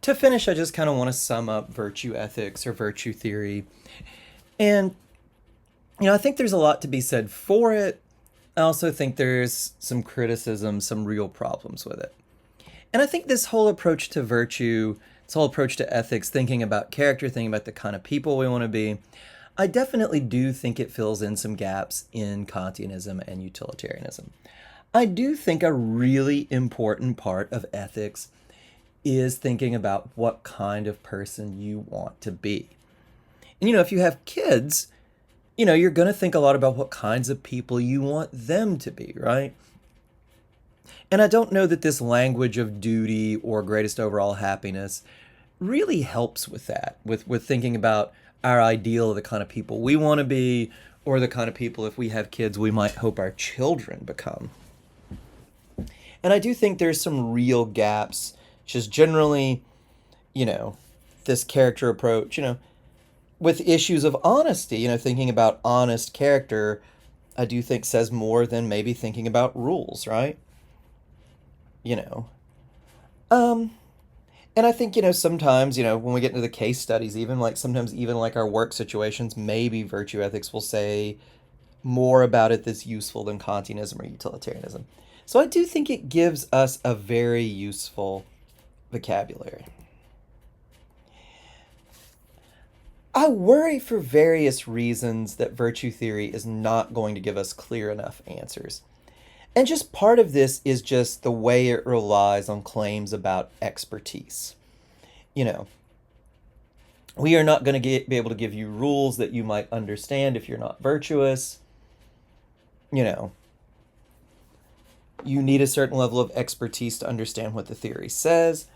to finish, I just kind of want to sum up virtue ethics or virtue theory. And, I think there's a lot to be said for it. I also think there's some criticism, some real problems with it. And I think this whole approach to virtue, this whole approach to ethics, thinking about character, thinking about the kind of people we want to be, I definitely do think it fills in some gaps in Kantianism and utilitarianism. I do think a really important part of ethics is thinking about what kind of person you want to be. And if you have kids, you're going to think a lot about what kinds of people you want them to be, right? And I don't know that this language of duty or greatest overall happiness really helps with that, with thinking about our ideal of the kind of people we want to be, or the kind of people, if we have kids, we might hope our children become. And I do think there's some real gaps, just generally, this character approach, with issues of honesty, thinking about honest character, I do think says more than maybe thinking about rules, right? You know. And I think, sometimes, when we get into the case studies, even like sometimes even like our work situations, maybe virtue ethics will say more about it that's useful than Kantianism or utilitarianism. So I do think it gives us a very useful vocabulary. I worry for various reasons that virtue theory is not going to give us clear enough answers. And just part of this is just the way it relies on claims about expertise. We are not going to be able to give you rules that you might understand if you're not virtuous. You need a certain level of expertise to understand what the theory says.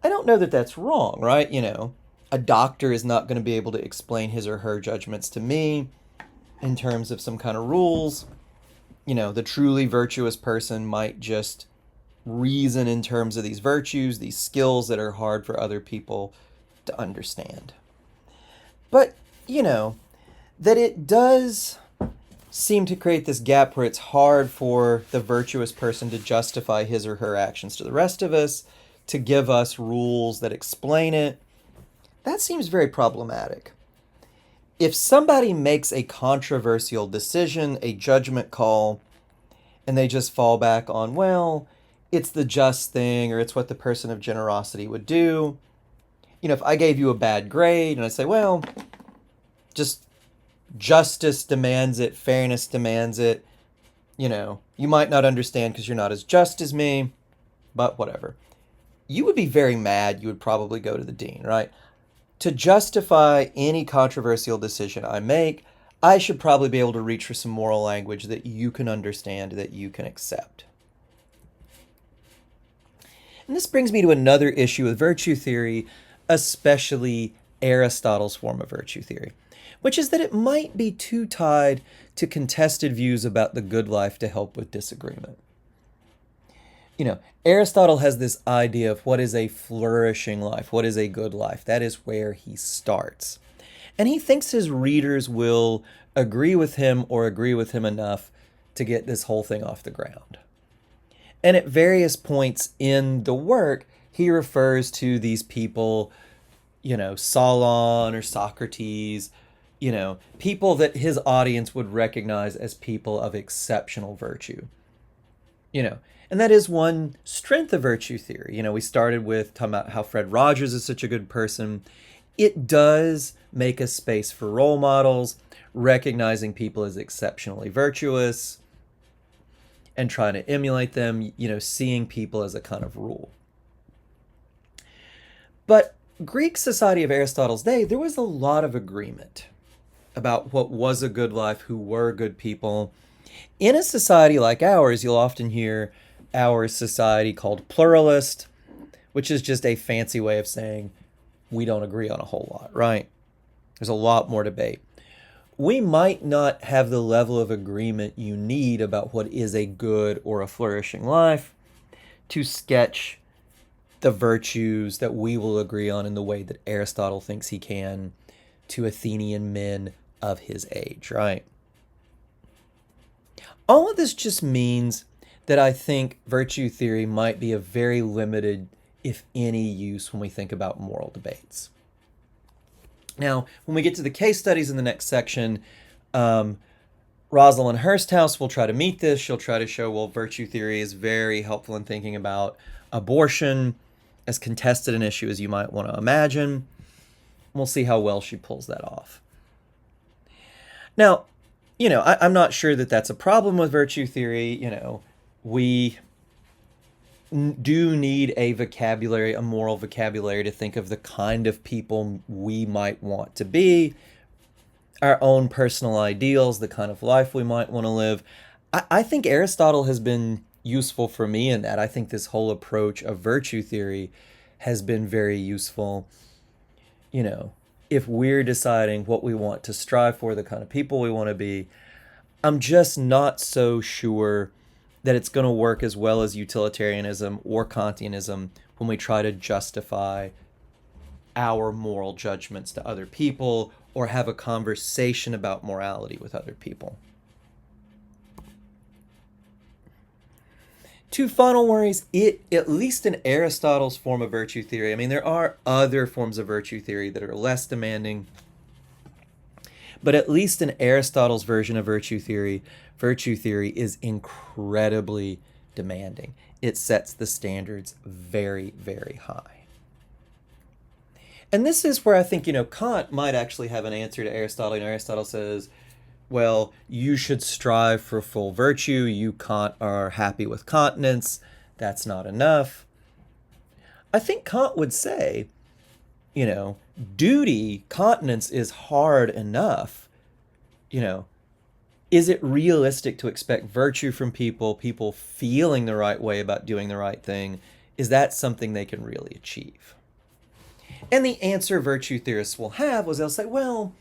I don't know that that's wrong, right? A doctor is not going to be able to explain his or her judgments to me in terms of some kind of rules. The truly virtuous person might just reason in terms of these virtues, these skills that are hard for other people to understand. But, that it does seem to create this gap where it's hard for the virtuous person to justify his or her actions to the rest of us, to give us rules that explain it. That seems very problematic. If somebody makes a controversial decision, a judgment call, and they just fall back on, well, it's the just thing, or it's what the person of generosity would do. If I gave you a bad grade and I say, well, just justice demands it, fairness demands it, you might not understand because you're not as just as me, but whatever. You would be very mad. You would probably go to the dean, right? To justify any controversial decision I make, I should probably be able to reach for some moral language that you can understand, that you can accept. And this brings me to another issue with virtue theory, especially Aristotle's form of virtue theory, which is that it might be too tied to contested views about the good life to help with disagreement. Aristotle has this idea of what is a flourishing life, what is a good life. That is where he starts. And he thinks his readers will agree with him or agree with him enough to get this whole thing off the ground. And at various points in the work, he refers to these people, Solon or Socrates, people that his audience would recognize as people of exceptional virtue. And that is one strength of virtue theory. We started with talking about how Fred Rogers is such a good person. It does make a space for role models, recognizing people as exceptionally virtuous and trying to emulate them, seeing people as a kind of rule. But Greek society of Aristotle's day, there was a lot of agreement about what was a good life, who were good people. In a society like ours, you'll often hear our society called pluralist, which is just a fancy way of saying we don't agree on a whole lot, right? There's a lot more debate. We might not have the level of agreement you need about what is a good or a flourishing life to sketch the virtues that we will agree on in the way that Aristotle thinks he can to Athenian men of his age, right? All of this just means that I think virtue theory might be a very limited if any, use when we think about moral debates. Now, when we get to the case studies in the next section, Rosalind Hursthouse will try to meet this. She'll try to show, well, virtue theory is very helpful in thinking about abortion, as contested an issue as you might want to imagine. We'll see how well she pulls that off. Now, I'm not sure that that's a problem with virtue theory. We do need a vocabulary, a moral vocabulary, to think of the kind of people we might want to be, our own personal ideals, the kind of life we might want to live. I think Aristotle has been useful for me in that. I think this whole approach of virtue theory has been very useful. If we're deciding what we want to strive for, the kind of people we want to be, I'm just not so sure that it's going to work as well as utilitarianism or Kantianism when we try to justify our moral judgments to other people or have a conversation about morality with other people. Two final worries, at least in Aristotle's form of virtue theory, there are other forms of virtue theory that are less demanding, but at least in Aristotle's version of virtue theory is incredibly demanding. It sets the standards very, very high. And this is where I think, Kant might actually have an answer to Aristotle. Aristotle says, well, you should strive for full virtue. You, Kant, are happy with continence. That's not enough. I think Kant would say, duty, continence is hard enough. Is it realistic to expect virtue from people feeling the right way about doing the right thing? Is that something they can really achieve? And the answer virtue theorists will have was they'll say, well,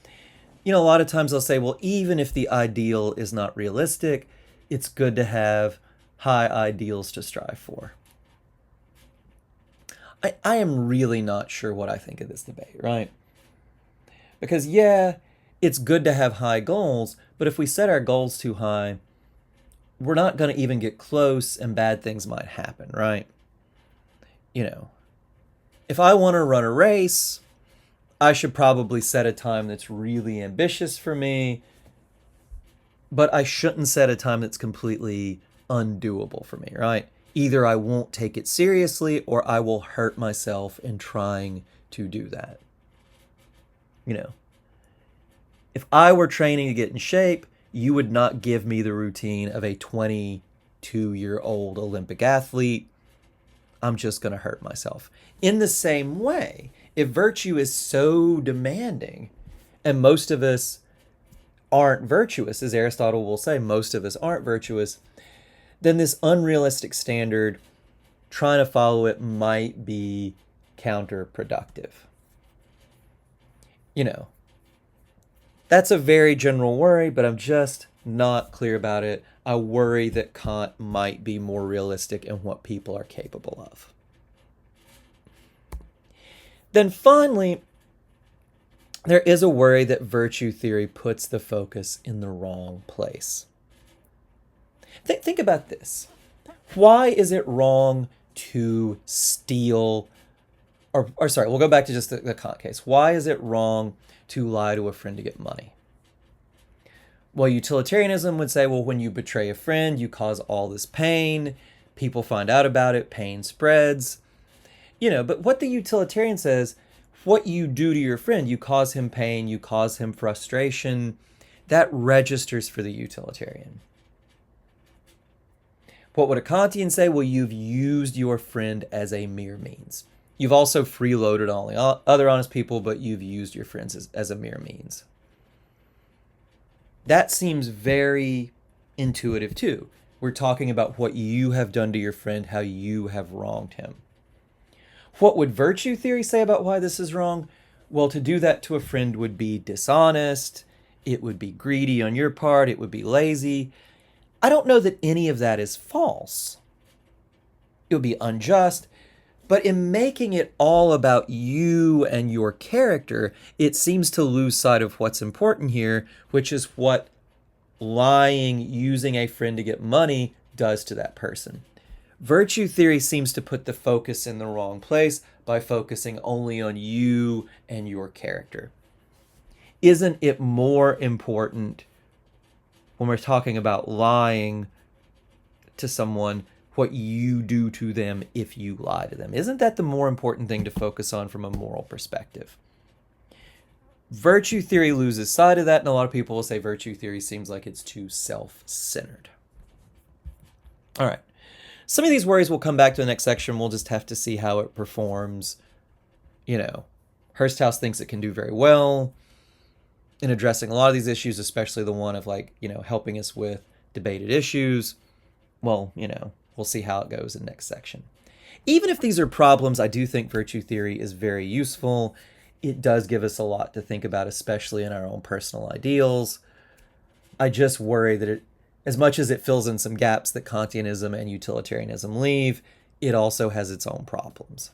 a lot of times they'll say, well, even if the ideal is not realistic, it's good to have high ideals to strive for. I am really not sure what I think of this debate, right? Because, yeah, it's good to have high goals, but if we set our goals too high, we're not going to even get close and bad things might happen, right? If I want to run a race, I should probably set a time that's really ambitious for me, but I shouldn't set a time that's completely undoable for me, right? Either I won't take it seriously or I will hurt myself in trying to do that. If I were training to get in shape, you would not give me the routine of a 22-year-old Olympic athlete. I'm just going to hurt myself. In the same way, if virtue is so demanding, and most of us aren't virtuous, as Aristotle will say, most of us aren't virtuous, then this unrealistic standard, trying to follow it might be counterproductive. That's a very general worry, but I'm just not clear about it. I worry that Kant might be more realistic in what people are capable of. Then finally, there is a worry that virtue theory puts the focus in the wrong place. Think about this. Why is it wrong to steal, or sorry, we'll go back to just the Kant case. Why is it wrong to lie to a friend to get money? Well, utilitarianism would say, well, when you betray a friend, you cause all this pain. People find out about it, pain spreads. But what the utilitarian says, what you do to your friend, you cause him pain, you cause him frustration, that registers for the utilitarian. What would a Kantian say? Well, you've used your friend as a mere means. You've also freeloaded all the other honest people, but you've used your friends as a mere means. That seems very intuitive too. We're talking about what you have done to your friend, how you have wronged him. What would virtue theory say about why this is wrong? Well, to do that to a friend would be dishonest, it would be greedy on your part, it would be lazy. I don't know that any of that is false. It would be unjust, but in making it all about you and your character, it seems to lose sight of what's important here, which is what lying, using a friend to get money does to that person. Virtue theory seems to put the focus in the wrong place by focusing only on you and your character. Isn't it more important when we're talking about lying to someone what you do to them if you lie to them? Isn't that the more important thing to focus on from a moral perspective? Virtue theory loses sight of that, and a lot of people will say virtue theory seems like it's too self-centered. All right. Some of these worries will come back to the next section. We'll just have to see how it performs. Hursthouse thinks it can do very well in addressing a lot of these issues, especially the one of helping us with debated issues. Well, we'll see how it goes in the next section. Even if these are problems, I do think virtue theory is very useful. It does give us a lot to think about, especially in our own personal ideals. I just worry that as much as it fills in some gaps that Kantianism and utilitarianism leave, it also has its own problems.